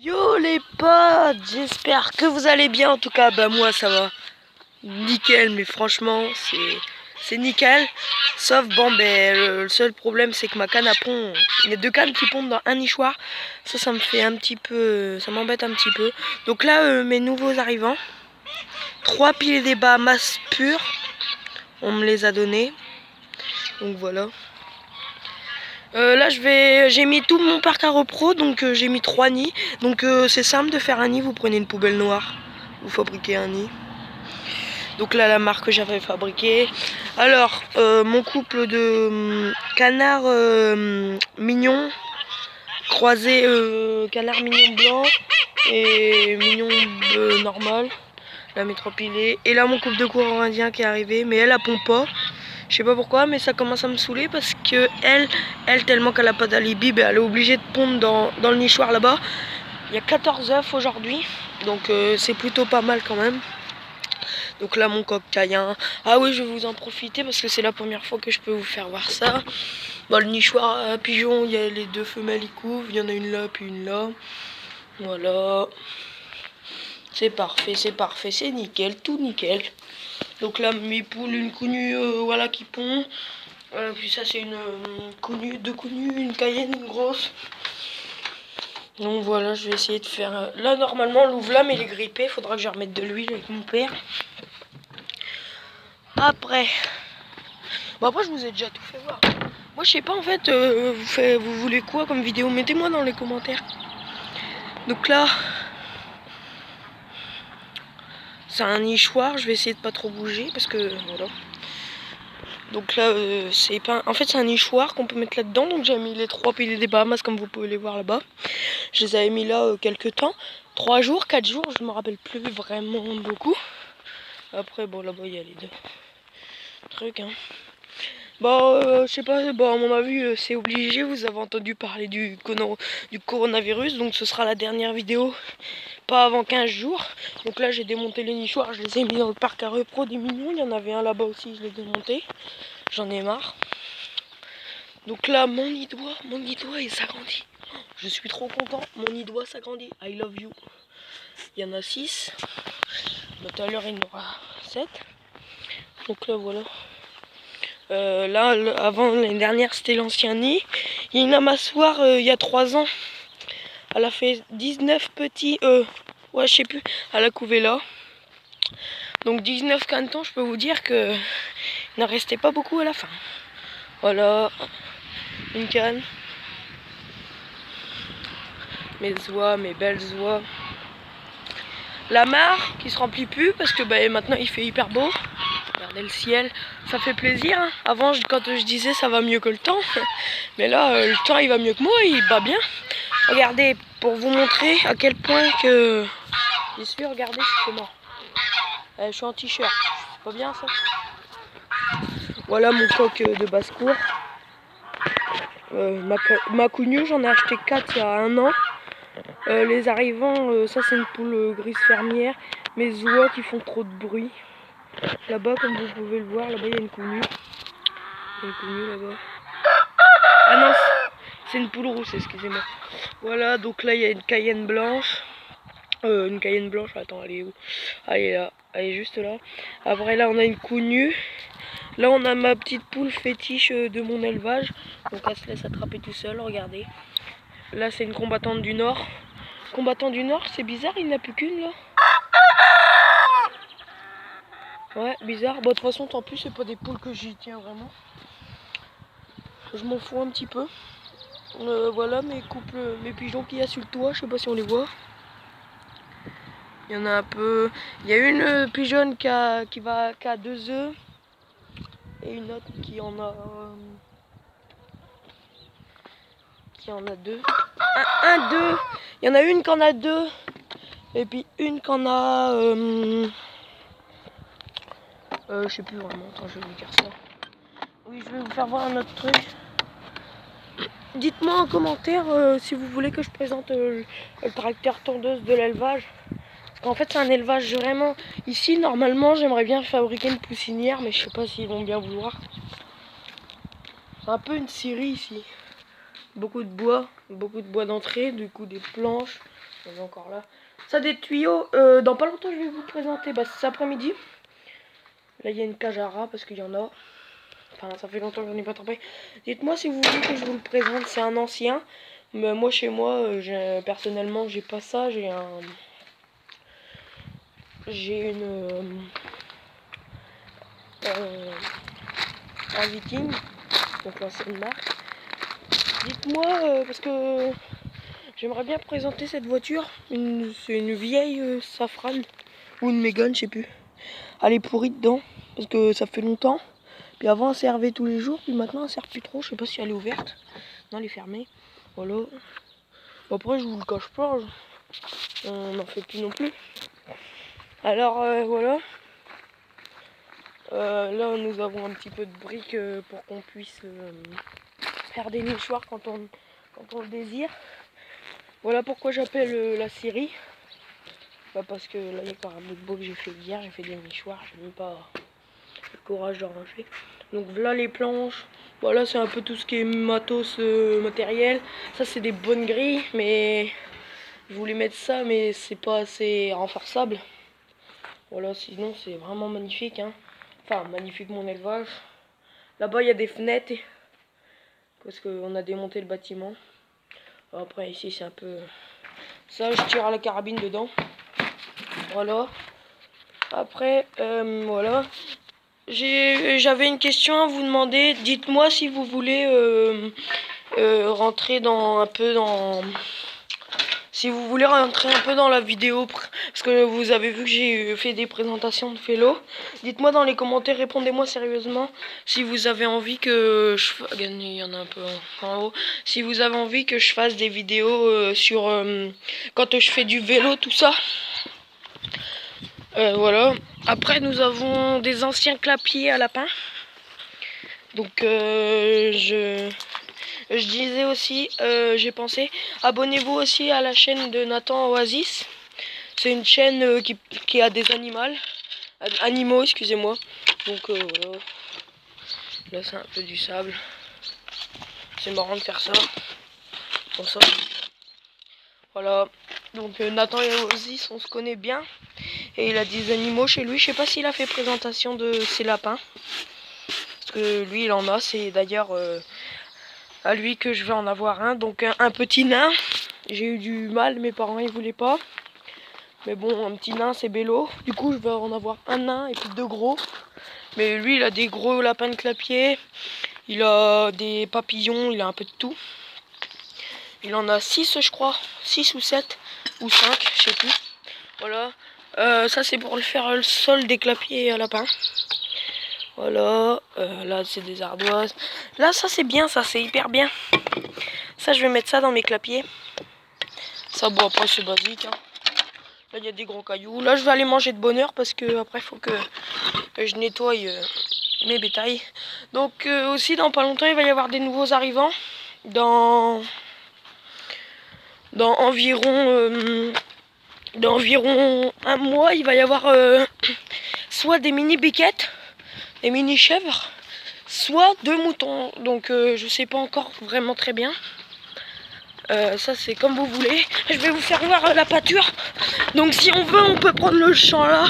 Yo les potes, j'espère que vous allez bien. En tout cas, bah moi ça va nickel, mais franchement c'est nickel. Sauf bon, ben le seul problème c'est que ma canne à pont, il y a deux cannes qui pondent dans un nichoir. Ça me fait un petit peu, ça m'embête un petit peu. Donc là mes nouveaux arrivants, 3 piliers des Bahamas purs, on me les a donnés. Donc voilà. Là j'ai mis tout mon parc à repro, donc j'ai mis 3 nids. Donc c'est simple de faire un nid, vous prenez une poubelle noire, vous fabriquez un nid. Donc là la marque que j'avais fabriquée. Alors mon couple de canards mignons, croisé canard mignon blanc et mignon bleu normal, la métropilée. Et là mon couple de coureurs indien qui est arrivé, mais elle pond pas. Je sais pas pourquoi, mais ça commence à me saouler parce que elle tellement qu'elle a pas d'alibi, ben, elle est obligée de pondre dans le nichoir là-bas. Il y a 14 œufs aujourd'hui, donc c'est plutôt pas mal quand même. Donc là mon coq caïen. Ah oui, je vais vous en profiter parce que c'est la première fois que je peux vous faire voir ça. Bon, le nichoir à pigeons, il y a les deux femelles qui couvrent, il y en a une là puis une là. Voilà. C'est parfait, c'est nickel, tout nickel. Donc là mes poules, une cognue voilà qui pond. Puis ça c'est une cognue, deux cognues, une cayenne, une grosse. Donc voilà, je vais essayer de faire. Là normalement l'ouvlame il est grippé, faudra que je remette de l'huile avec mon père. Après. Bon après je vous ai déjà tout fait voir. Moi je sais pas en fait, vous voulez quoi comme vidéo? Mettez-moi dans les commentaires. Donc là. C'est un nichoir, je vais essayer de pas trop bouger parce que voilà. Donc là c'est pas. En fait c'est un nichoir qu'on peut mettre là-dedans. Donc j'ai mis les 3 piliers des Bahamas comme vous pouvez les voir là-bas. Je les avais mis là quelques temps. 3 jours, 4 jours, je me rappelle plus vraiment beaucoup. Après bon là-bas il y a les deux trucs hein. Bon je sais pas, bon à mon avis c'est obligé, vous avez entendu parler du coronavirus, donc ce sera la dernière vidéo. Pas avant 15 jours. Donc là j'ai démonté les nichoirs, je les ai mis dans le parc à repro des mignons. Il y en avait un là-bas aussi, je l'ai démonté. J'en ai marre. Donc là mon nid d'oie il s'agrandit. Je suis trop content, mon nid d'oie s'agrandit. I love you. Il y en a 6. Tout à l'heure il y en aura 7. Donc là voilà. Là avant l'année dernière c'était l'ancien nid. Il y a une amassoire il y a 3 ans. Elle a fait 19 petits ouais je sais plus. Elle a couvé là. Donc 19 canetons, je peux vous dire que il n'en restait pas beaucoup à la fin. Voilà, une canne. Mes oies, mes belles oies. La mare qui se remplit plus parce que bah, maintenant il fait hyper beau. Regardez le ciel, ça fait plaisir. Hein. Avant, quand je disais ça va mieux que le temps, mais là le temps il va mieux que moi, il bat bien. Regardez, pour vous montrer à quel point que... Bien sûr, regardez, c'est mort. Je suis en t-shirt, c'est pas bien ça? Voilà mon coq de basse-cour. Ma cognue, j'en ai acheté 4 il y a 1 an. Les arrivants, ça c'est une poule grise fermière. Mes oies qui font trop de bruit. Là-bas, comme vous pouvez le voir, là-bas il y a une cognue. Il y a une cognue là-bas. Ah non, c'est une poule rousse, excusez-moi. Voilà, donc là il y a une cayenne blanche. Attends, elle est où? Ah, elle est là, elle est juste là. Après là on a une cognue. Là on a ma petite poule fétiche de mon élevage. Donc elle se laisse attraper tout seul, regardez. Là c'est une combattante du Nord. Combattant du Nord, c'est bizarre, il n'y en a plus qu'une là. Ouais, bizarre. Bon, de toute façon, tant pis, c'est pas des poules que j'y tiens vraiment. Je m'en fous un petit peu. Voilà mes pigeons qu'il y a sur le toit, je sais pas si on les voit. Il y en a un peu. Il y a une pigeonne qui a 2 œufs. Et une autre qui en a 2. Un, 2. Il y en a une qui en a 2. Et puis une qui en a je sais plus vraiment, attends je vais vous dire ça. Oui, je vais vous faire voir un autre truc. Dites-moi en commentaire si vous voulez que je présente le tracteur tondeuse de l'élevage. Parce qu'en fait c'est un élevage vraiment... Ici normalement j'aimerais bien fabriquer une poussinière, mais je sais pas s'ils vont bien vouloir. C'est un peu une scierie ici. beaucoup de bois d'entrée, du coup des planches, on est encore là. Ça, des tuyaux, dans pas longtemps je vais vous présenter, bah, cet après-midi. Là il y a une cage à rats parce qu'il y en a. Enfin ça fait longtemps que j'en ai pas trempé. Dites-moi si vous voulez que je vous le présente, c'est un ancien. Mais moi chez moi, personnellement j'ai pas ça, j'ai un Viking, donc l'ancienne marque. Dites-moi, parce que j'aimerais bien présenter cette voiture. C'est une vieille Safran ou une Mégane, je sais plus. Elle est pourrie dedans parce que ça fait longtemps. Puis avant elle servait tous les jours, puis maintenant elle sert plus trop. Je sais pas si elle est ouverte. Non, elle est fermée. Voilà. Bon, après je vous le cache pas, on n'en fait plus non plus. Alors voilà. Là nous avons un petit peu de briques pour qu'on puisse faire des nichoirs quand on le désire. Voilà pourquoi j'appelle la Syrie. Bah parce que là il y a par un bout de bois que j'ai fait hier, j'ai fait des nichoirs, j'ai même pas le courage d'en ranger. Donc voilà les planches. Voilà, c'est un peu tout ce qui est matos matériel. Ça c'est des bonnes grilles, mais je voulais mettre ça, mais c'est pas assez renforçable. Voilà, sinon c'est vraiment magnifique, hein. Enfin magnifique mon élevage. Là-bas il y a des fenêtres parce qu'on a démonté le bâtiment. Après ici c'est un peu ça, je tire à la carabine dedans. Voilà. Après voilà. J'avais une question à vous demander. Dites-moi si vous voulez rentrer si vous voulez rentrer un peu dans la vidéo, parce que vous avez vu que j'ai fait des présentations de vélo. Dites-moi dans les commentaires, répondez-moi sérieusement si vous avez envie que il y en a un peu en haut. Si vous avez envie que je fasse des vidéos sur quand je fais du vélo, tout ça. Voilà. Après nous avons des anciens clapiers à lapin. Donc je disais aussi, j'ai pensé, abonnez-vous aussi à la chaîne de Nathan Oasis. C'est une chaîne qui a des animaux, excusez-moi. Donc voilà. Là c'est un peu du sable. C'est marrant de faire ça. Comme ça. Voilà. Donc Nathan Oasis, on se connaît bien. Et il a des animaux chez lui. Je sais pas s'il a fait présentation de ses lapins. Parce que lui il en a. C'est d'ailleurs à lui que je vais en avoir un. Donc un petit nain. J'ai eu du mal, mes parents ils voulaient pas. Mais bon, un petit nain c'est bello. Du coup je vais en avoir un nain et puis deux gros. Mais lui il a des gros lapins de clapier. Il a des papillons, il a un peu de tout. Il en a 6 je crois. 6 ou 7 ou 5, je sais plus. Voilà. Ça c'est pour le faire le sol des clapiers à lapin. Voilà. Là c'est des ardoises. Là ça c'est bien, ça c'est hyper bien. Ça je vais mettre ça dans mes clapiers. Ça bon après c'est basique, hein. Là il y a des gros cailloux. Là je vais aller manger de bonne heure parce que après il faut que je nettoie mes bétails. Donc aussi dans pas longtemps il va y avoir des nouveaux arrivants. Dans environ un mois il va y avoir soit des mini biquettes, des mini chèvres, soit 2 moutons. Donc je sais pas encore vraiment très bien. Ça c'est comme vous voulez. Je vais vous faire voir la pâture. Donc si on veut on peut prendre le champ là.